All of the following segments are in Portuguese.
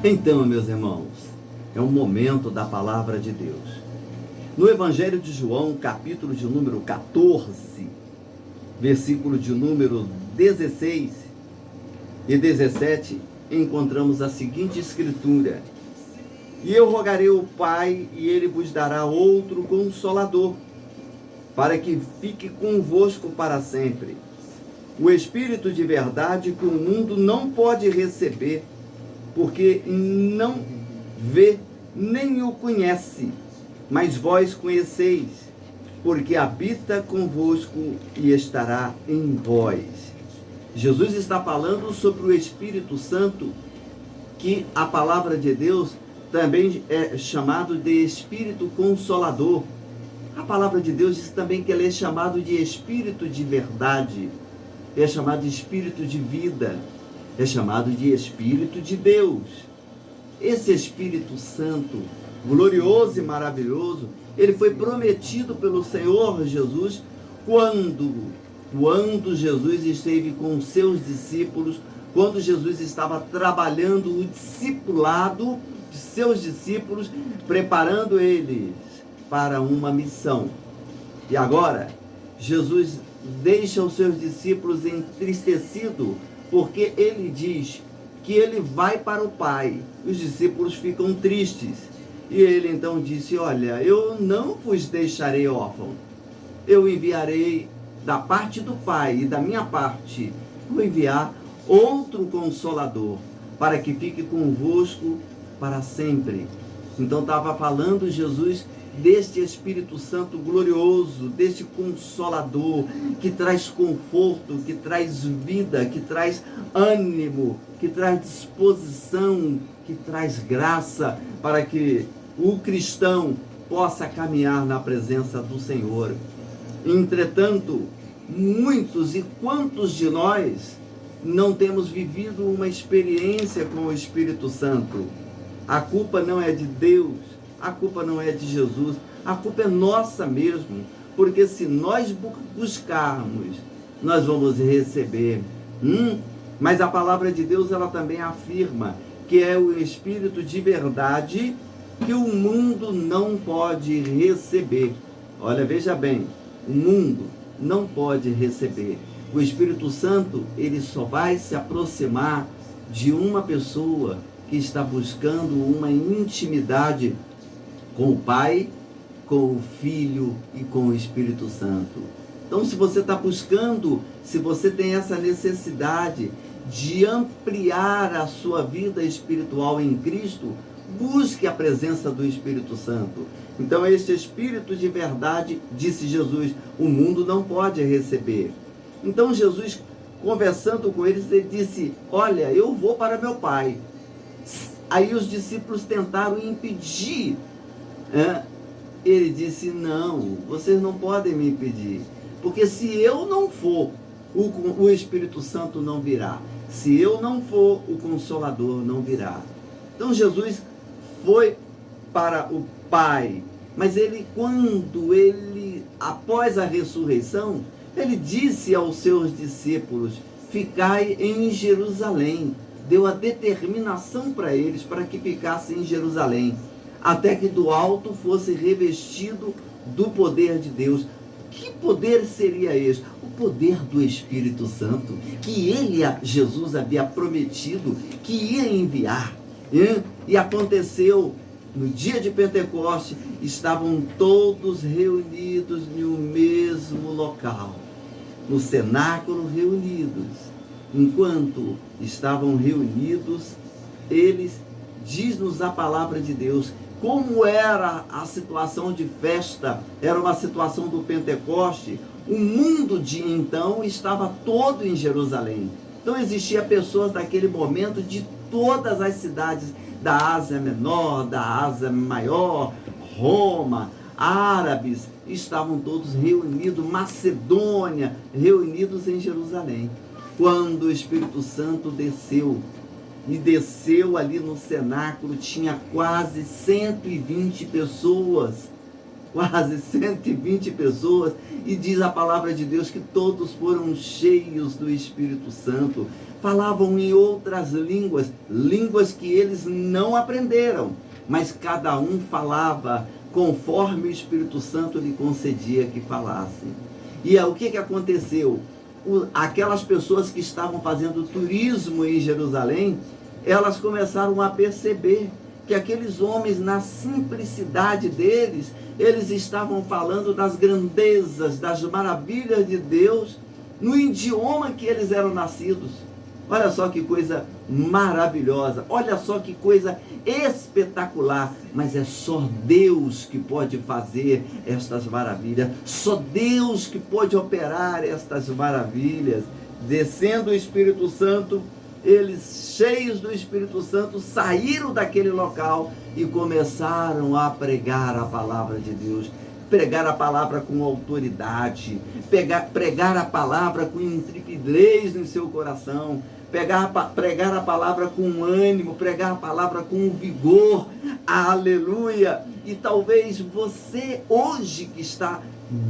Então, meus irmãos, é o momento da palavra de Deus. No Evangelho de João, capítulo de número 14, versículo de número 16 e 17, encontramos a seguinte escritura: E eu rogarei ao Pai, e ele vos dará outro Consolador, para que fique convosco para sempre. O Espírito de verdade que o mundo não pode receber, porque não vê nem o conhece, mas vós conheceis, porque habita convosco e estará em vós. Jesus está falando sobre o Espírito Santo, que a palavra de Deus também é chamado de Espírito Consolador. A palavra de Deus diz também que ele é chamado de Espírito de verdade, é chamado de Espírito de vida, é chamado de Espírito de Deus. Esse Espírito Santo, glorioso e maravilhoso, ele foi prometido pelo Senhor Jesus quando Jesus esteve com os seus discípulos, quando Jesus estava trabalhando o discipulado de seus discípulos, preparando eles para uma missão. E agora, Jesus deixa os seus discípulos entristecidos, porque ele diz que ele vai para o Pai. Os discípulos ficam tristes. E ele então disse: olha, eu não vos deixarei órfãos. Eu enviarei da parte do Pai e da minha parte, vou enviar outro Consolador, para que fique convosco para sempre. Então estava falando Jesus deste Espírito Santo glorioso, deste Consolador, que traz conforto, que traz vida, que traz ânimo, que traz disposição, que traz graça, para que o cristão possa caminhar na presença do Senhor. Entretanto, muitos e quantos de nós não temos vivido uma experiência com o Espírito Santo? A culpa não é de Deus, a culpa não é de Jesus, a culpa é nossa mesmo, porque se nós buscarmos, nós vamos receber. Mas a palavra de Deus, ela também afirma que é o Espírito de verdade que o mundo não pode receber. Olha, veja bem, o mundo não pode receber. O Espírito Santo, ele só vai se aproximar de uma pessoa que está buscando uma intimidade com o Pai, com o Filho e com o Espírito Santo. Então, se você está buscando, se você tem essa necessidade de ampliar a sua vida espiritual em Cristo, busque a presença do Espírito Santo. Então, este Espírito de verdade, disse Jesus, o mundo não pode receber. Então, Jesus, conversando com eles, ele disse: olha, eu vou para meu Pai. Aí os discípulos tentaram impedir. Ele disse: não, vocês não podem me impedir, porque se eu não for, o Espírito Santo não virá. Se eu não for, o Consolador não virá. Então Jesus foi para o Pai, mas após a ressurreição, ele disse aos seus discípulos: ficai em Jerusalém. Deu a determinação para eles, para que ficassem em Jerusalém, até que do alto fosse revestido do poder de Deus. Que poder seria esse? O poder do Espírito Santo, que Jesus havia prometido que ia enviar. E aconteceu, no dia de Pentecostes, estavam todos reunidos no mesmo local, no cenáculo reunidos. Enquanto estavam reunidos, eles, diz-nos a palavra de Deus, como era a situação de festa, era uma situação do Pentecoste, o mundo de então estava todo em Jerusalém. Então existia pessoas daquele momento de todas as cidades da Ásia Menor, da Ásia Maior, Roma, árabes, estavam todos reunidos, Macedônia, reunidos em Jerusalém. Quando o Espírito Santo desceu ali no cenáculo, tinha quase 120 pessoas quase 120 pessoas, e diz a palavra de Deus que todos foram cheios do Espírito Santo, falavam em outras línguas, línguas que eles não aprenderam, mas cada um falava conforme o Espírito Santo lhe concedia que falasse. E o que aconteceu? Aquelas pessoas que estavam fazendo turismo em Jerusalém, elas começaram a perceber que aqueles homens, na simplicidade deles, eles estavam falando das grandezas, das maravilhas de Deus, no idioma que eles eram nascidos. Olha só que coisa maravilhosa, olha só que coisa espetacular, mas é só Deus que pode fazer estas maravilhas, só Deus que pode operar estas maravilhas. Descendo o Espírito Santo, eles, cheios do Espírito Santo, saíram daquele local e começaram a pregar a palavra de Deus. Pregar a palavra com autoridade, pregar a palavra com intrepidez no seu coração, pregar a palavra com ânimo, pregar a palavra com vigor, aleluia. E talvez você hoje que está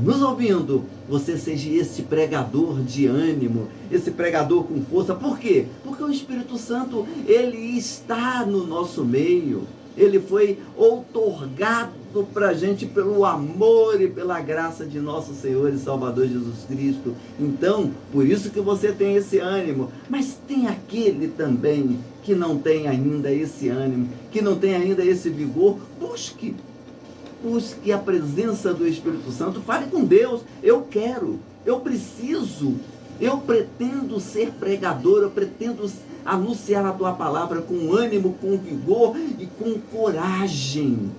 nos ouvindo, você seja esse pregador de ânimo, esse pregador com força. Por quê? Porque o Espírito Santo, ele está no nosso meio. Ele foi outorgado para a gente pelo amor e pela graça de nosso Senhor e Salvador Jesus Cristo. Então, por isso que você tem esse ânimo. Mas tem aquele também que não tem ainda esse ânimo, que não tem ainda esse vigor. Busque a presença do Espírito Santo. Fale com Deus. Eu quero, eu preciso, eu pretendo ser pregador, eu pretendo anunciar a tua palavra com ânimo, com vigor e com coragem.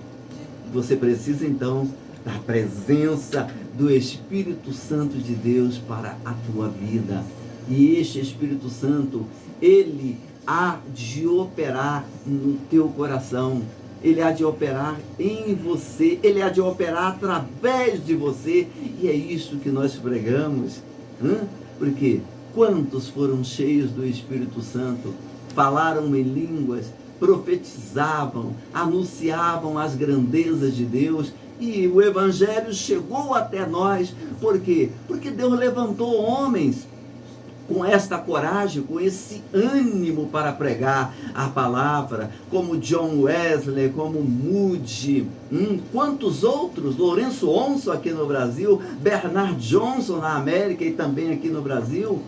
Você precisa então da presença do Espírito Santo de Deus para a tua vida. E este Espírito Santo, ele há de operar no teu coração, ele há de operar em você, ele há de operar através de você. E é isso que nós pregamos. Porque quantos foram cheios do Espírito Santo, falaram em línguas, profetizavam, anunciavam as grandezas de Deus, e o Evangelho chegou até nós. Por quê? Porque Deus levantou homens com esta coragem, com esse ânimo para pregar a palavra, como John Wesley, como Moody, quantos outros, Lourenço Onso aqui no Brasil, Bernard Johnson na América e também aqui no Brasil,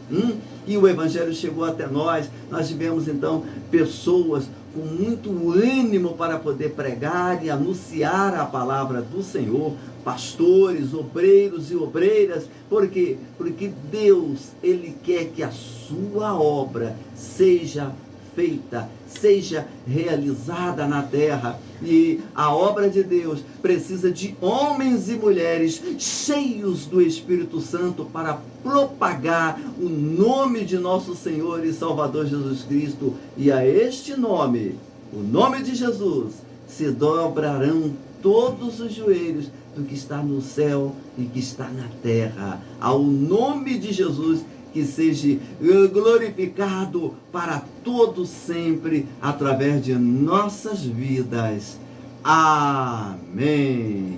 e o Evangelho chegou até nós. Nós tivemos então pessoas com muito ânimo para poder pregar e anunciar a palavra do Senhor, pastores, obreiros e obreiras. Por quê? Porque Deus, ele quer que a sua obra seja feita, seja realizada na terra. E a obra de Deus precisa de homens e mulheres cheios do Espírito Santo para propagar o nome de nosso Senhor e Salvador Jesus Cristo. E a este nome, o nome de Jesus, se dobrarão todos os joelhos do que está no céu e que está na terra. Ao nome de Jesus, que seja glorificado para todo sempre, através de nossas vidas. Amém.